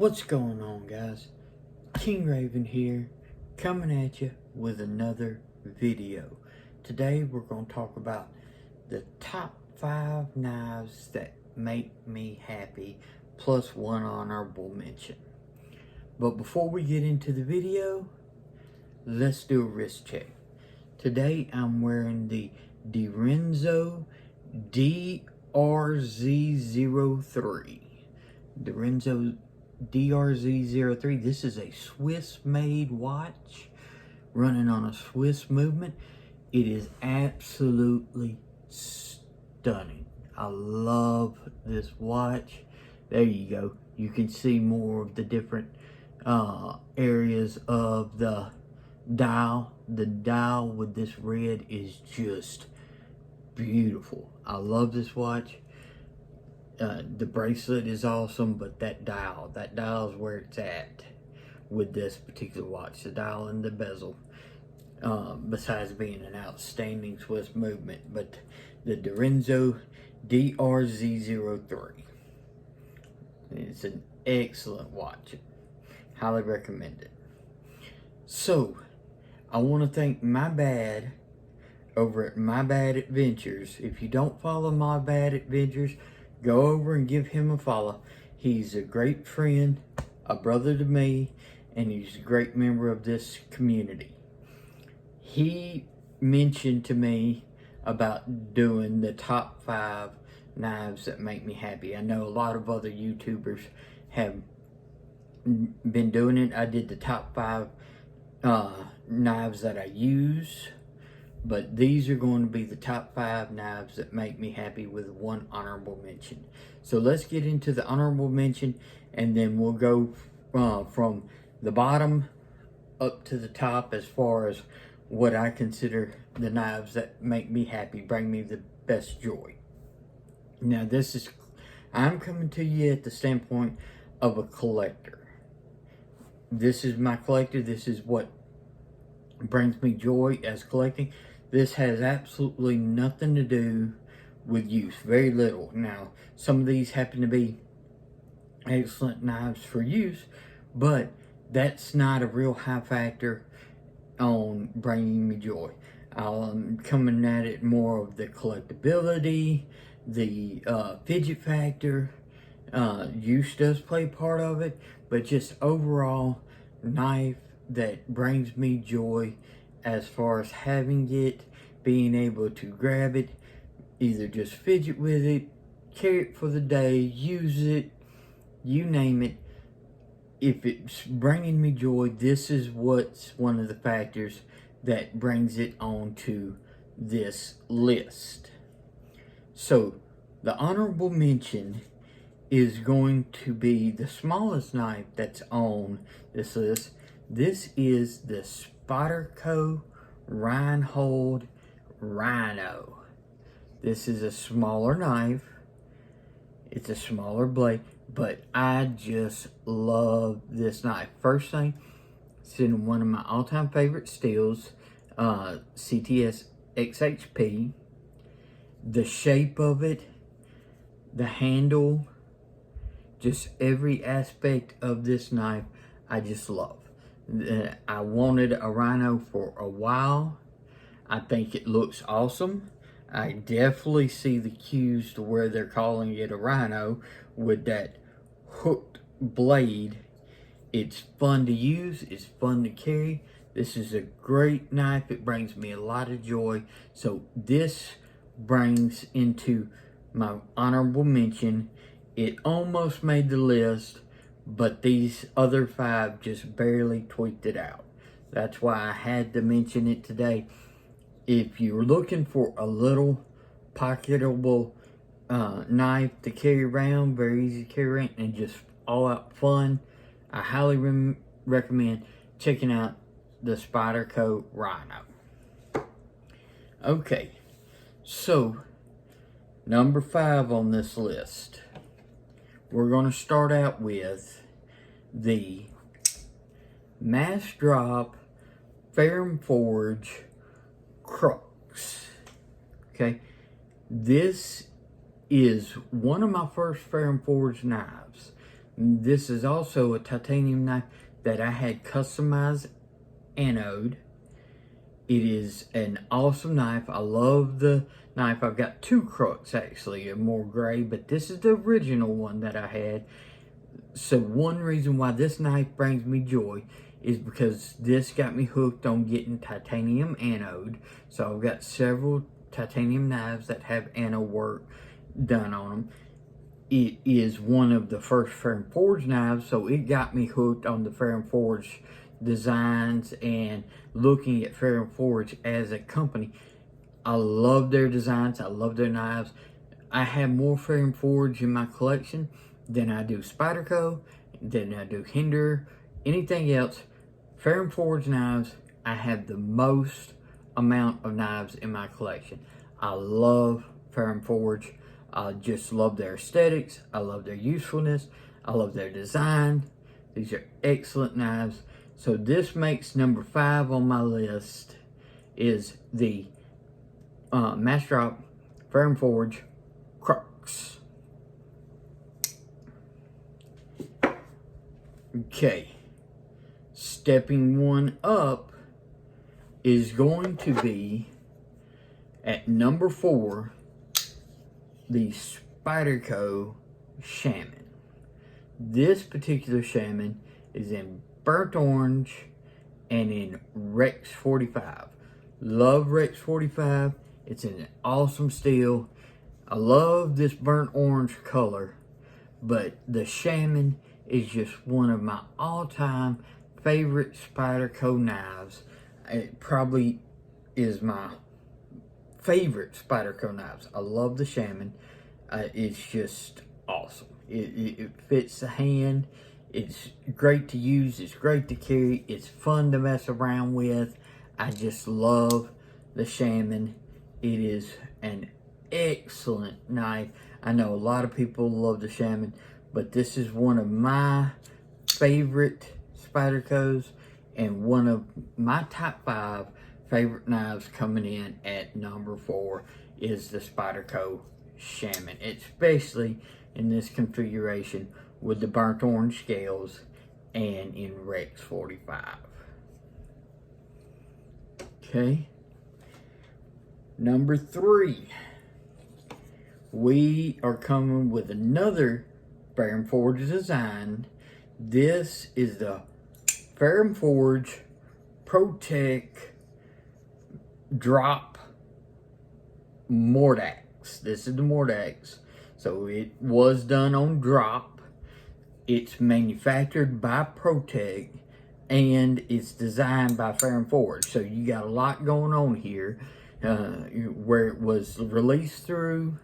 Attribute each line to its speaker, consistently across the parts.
Speaker 1: What's going on, guys? King Raven here, coming at you with another video. Today we're going to talk about the top 5 knives that make me happy, plus one honorable mention. But before we get into the video, let's do a wrist check. Today I'm wearing the Grimsmo DRZ03. Grimsmo DRZ03. This is a Swiss-made watch running on a Swiss movement. It is absolutely stunning. I love this watch. There you go. You can see more of the different areas of the dial. The dial with this red is just beautiful. I love this watch. The bracelet is awesome, but that dial is where it's at with this particular watch. The dial and the bezel, besides being an outstanding Swiss movement. But the Grimsmo DRZ03, it's an excellent watch. Highly recommend it. So, I want to thank My Bad over at My Bad Adventures. If you don't follow My Bad Adventures, go over and give him a follow. He's a great friend, a brother to me, and he's a great member of this community. He mentioned to me about doing the top 5 knives that make me happy. I know a lot of other YouTubers have been doing it. I did the top 5 knives that I use. But these are going to be the top 5 knives that make me happy with one honorable mention. So let's get into the honorable mention, and then we'll go from the bottom up to the top as far as what I consider the knives that make me happy, bring me the best joy. Now I'm coming to you at the standpoint of a collector. This is my collector. This is what brings me joy as collecting. This has absolutely nothing to do with use, very little. Now, some of these happen to be excellent knives for use, but that's not a real high factor on bringing me joy. I'm coming at it more of the collectability, the fidget factor. Use does play part of it, but just overall knife that brings me joy as far as having it, being able to grab it, either just fidget with it, carry it for the day, use it, you name it. If it's bringing me joy, this is what's one of the factors that brings it onto this list. So the honorable mention is going to be the smallest knife that's on this list. This is the Spyderco Reinhold Rhino. This is a smaller knife. It's a smaller blade, but I just love this knife. First thing, it's in one of my all-time favorite steels, CTS XHP. The shape of it, the handle, just every aspect of this knife, I just love. I wanted a Rhino for a while. I think it looks awesome. I definitely see the cues to where they're calling it a Rhino with that hooked blade. It's fun to use. It's fun to carry. This is a great knife. It brings me a lot of joy. So this brings into my honorable mention. It almost made the list, but these other 5 just barely tweaked it out. That's why I had to mention it today. If you're looking for a little pocketable knife to carry around, very easy to carry around, and just all out fun, I highly recommend checking out the Spyderco Rhino. Okay, so number 5 on this list, we're going to start out with the Mass Drop Ferrum Forge Crocs. Okay, this is one of my first Ferrum Forge knives. This is also a titanium knife that I had customized anode. It is an awesome knife. I love the knife. I've got two Crocs actually, a more gray, but this is the original one that I had. So one reason why this knife brings me joy is because this got me hooked on getting titanium anode. So I've got several titanium knives that have anode work done on them. It is one of the first Ferrum Forge knives, so it got me hooked on the Ferrum Forge designs and looking at Ferrum Forge as a company. I love their designs. I love their knives. I have more Ferrum Forge in my collection than I do Spyderco, than I do Hinder, anything else. Ferrum Forge knives, I have the most amount of knives in my collection. I love Ferrum Forge. I just love their aesthetics. I love their usefulness. I love their design. These are excellent knives. So this makes number 5 on my list is the Mass Drop Ferrum Forge Crocs. Okay, stepping one up is going to be at number 4, the Spyderco Shaman. This particular Shaman is in burnt orange and in Rex 45. Love Rex 45. It's an awesome steel. I love this burnt orange color, but the Shaman is just one of my all-time favorite Spyderco knives. It probably is my favorite Spyderco knives. I love the Shaman. It's just awesome. It fits the hand. It's great to use. It's great to carry. It's fun to mess around with. I just love the Shaman. It is an excellent knife. I know a lot of people love the Shaman, but this is one of my favorite Spydercos and one of my top 5 favorite knives coming in at number 4 is the Spyderco Shaman, especially in this configuration with the burnt orange scales and in Rex 45. Okay, number 3, we are coming with another Ferrum Forge design. This is the Ferrum Forge Protect Drop Mordex. This is the Mordex. So it was done on drop. It's manufactured by Protect and it's designed by Ferrum Forge. So you got a lot going on here. Where it was released through,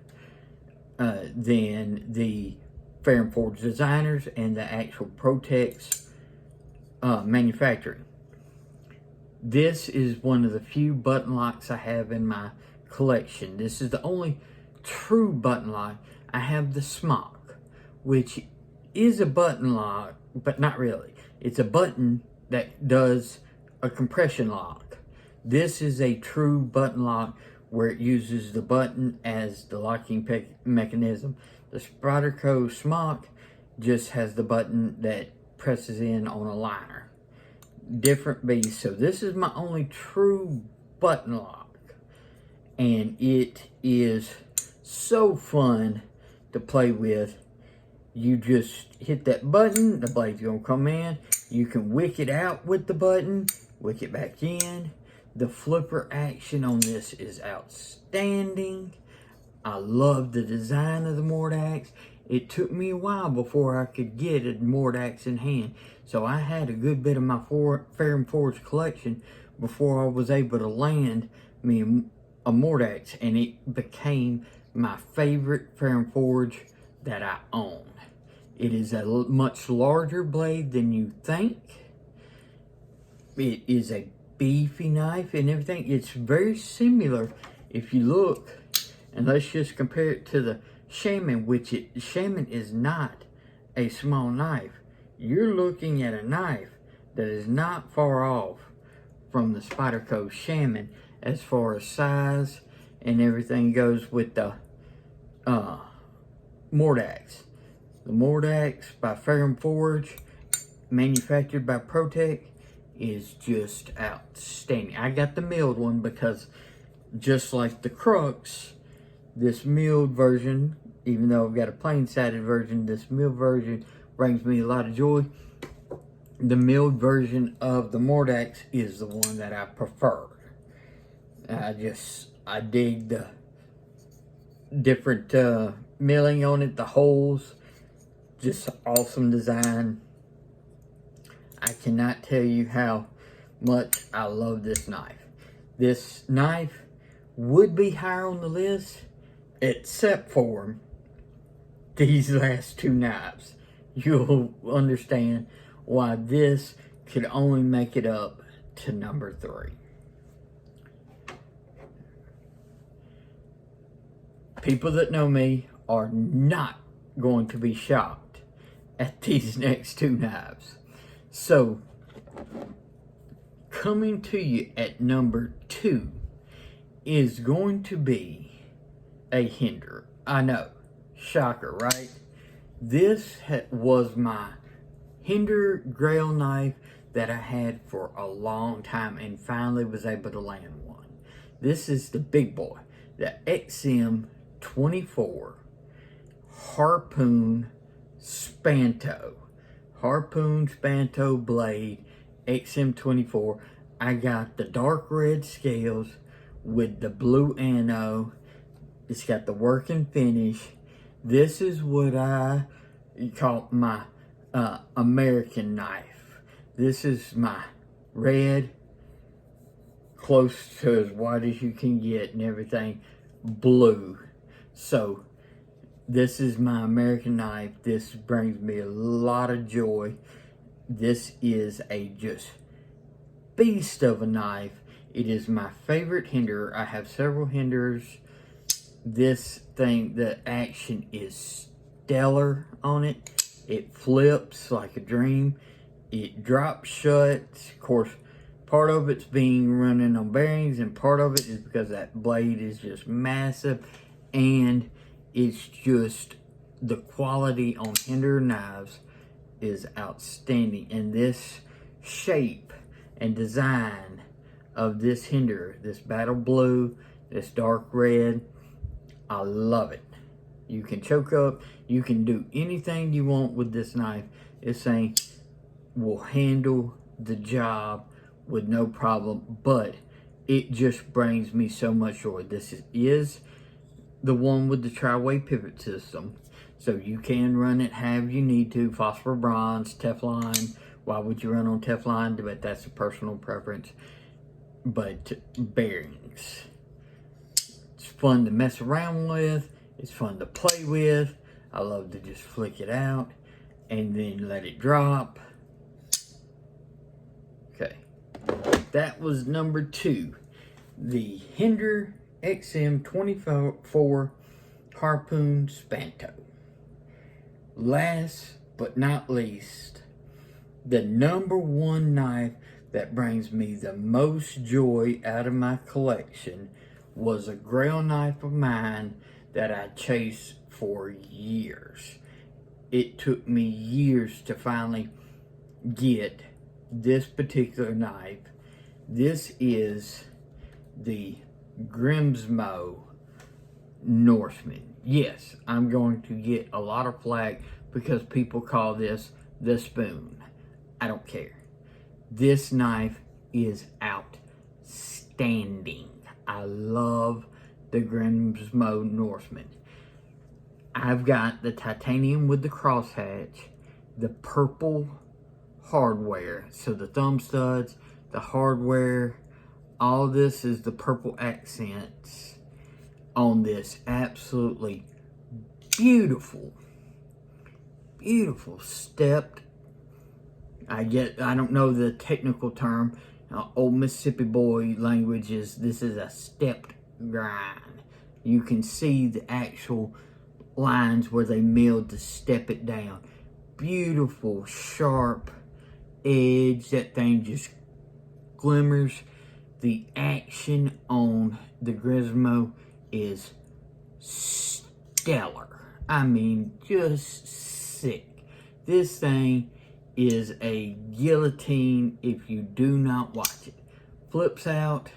Speaker 1: then the Ferrum Forge designers and the actual Protect's manufacturing. This is one of the few button locks I have in my collection. This is the only true button lock. I have the Smock, which is a button lock, but not really. It's a button that does a compression lock. This is a true button lock where it uses the button as the locking mechanism. The Spyderco Smock just has the button that presses in on a liner. Different beast. So this is my only true button lock. And it is so fun to play with. You just hit that button, the blade's gonna come in. You can wick it out with the button, wick it back in. The flipper action on this is outstanding. I love the design of the Mordex. It took me a while before I could get a Mordex in hand. So I had a good bit of my Ferrum Forge collection before I was able to land me a Mordex. And it became my favorite Ferrum Forge that I own. It is a much larger blade than you think. It is a beefy knife and everything. It's very similar if you look, and let's just compare it to the Shaman, which Shaman is not a small knife. You're looking at a knife that is not far off from the Spyderco Shaman as far as size and everything goes with the Mordex. The Mordex by Ferrum Forge, manufactured by Protec, is just outstanding. I got the milled one because just like the Crocs, this milled version, even though I've got a plain-sided version, this milled version brings me a lot of joy. The milled version of the Mordex is the one that I prefer. I dig the different milling on it, the holes, just awesome design. I cannot tell you how much I love this knife. This knife would be higher on the list, except for these last two knives. You'll understand why this could only make it up to number 3. People that know me are not going to be shocked at these next two knives. So, coming to you at number 2 is going to be a Hinder. I know, shocker, right? This was my Hinder Grail knife that I had for a long time and finally was able to land one. This is the big boy, the XM24 Harpoon Spanto. Harpoon Spanto blade, XM24. I got the dark red scales with the blue anno. It's got the working finish. This is what I call my American knife. This is my red, close to as white as you can get and everything, blue. So this is my American knife. This brings me a lot of joy. This is a just beast of a knife. It is my favorite Hinder. I have several Hinders. This thing, the action is stellar on it. It flips like a dream. It drops shut. Of course, part of it's being running on bearings, and part of it is because that blade is just massive, and it's just the quality on Hinder knives is outstanding. And this shape and design of this Hinder, this battle blue, this dark red, I love it. You can choke up, you can do anything you want with this knife. This thing will handle the job with no problem, but it just brings me so much joy. This is the one with the tri-way pivot system, so you can run it however you need to. Phosphor bronze, Teflon. Why would you run on Teflon? But that's a personal preference. But bearings, it's fun to mess around with. It's fun to play with. I love to just flick it out and then let it drop. Okay, that was number 2. The Hinder XM24 Harpoon Spanto. Last but not least, the number 1 knife that brings me the most joy out of my collection was a grail knife of mine that I chased for years. It took me years to finally get this particular knife. This is the Grimsmo Norsemen. Yes, I'm going to get a lot of flack because people call this the spoon. I don't care. This knife is outstanding. I love the Grimsmo Norsemen. I've got the titanium with the crosshatch, the purple hardware. So the thumb studs, the hardware, all this is the purple accents on this. Absolutely beautiful, beautiful stepped. I don't know the technical term. Old Mississippi boy language is, this is a stepped grind. You can see the actual lines where they milled to step it down. Beautiful, sharp edge. That thing just glimmers. The action on the Grimsmo is stellar. I mean, just sick. This thing is a guillotine if you do not watch it. Flips out,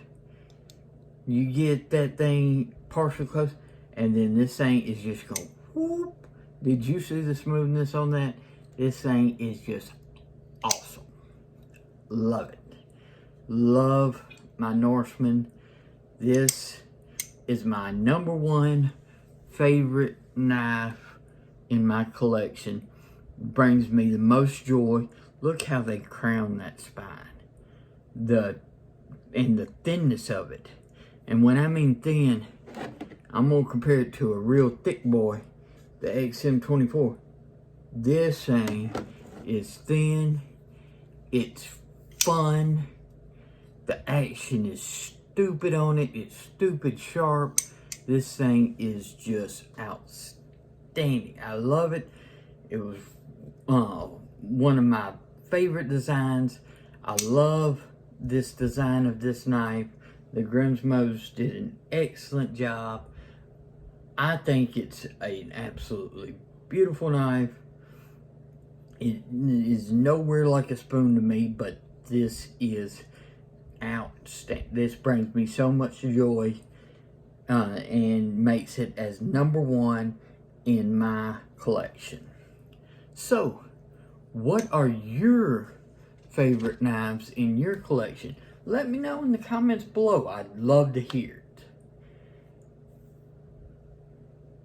Speaker 1: you get that thing partially close, and then this thing is just going whoop. Did you see the smoothness on that? This thing is just awesome. Love it. Love my Norsemen. This is my #1 favorite knife in my collection. Brings me the most joy. Look how they crown that spine. And the thinness of it. And when I mean thin, I'm gonna compare it to a real thick boy, the XM24. This thing is thin, it's fun, the action is stupid on it, it's stupid sharp. This thing is just outstanding. I love it. It was one of my favorite designs. I love this design of this knife. The Grimsmos did an excellent job. I think it's an absolutely beautiful knife. It is nowhere like a spoon to me, but this is outstanding. This brings me so much joy and makes it as #1 in my collection. So, what are your favorite knives in your collection? Let me know in the comments below. I'd love to hear it.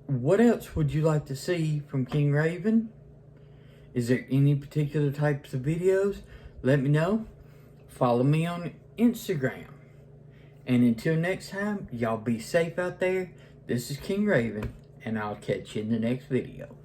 Speaker 1: What else would you like to see from King Raven? Is there any particular types of videos? Let me know. Follow me on Instagram. And until next time, y'all be safe out there. This is King Raven, and I'll catch you in the next video.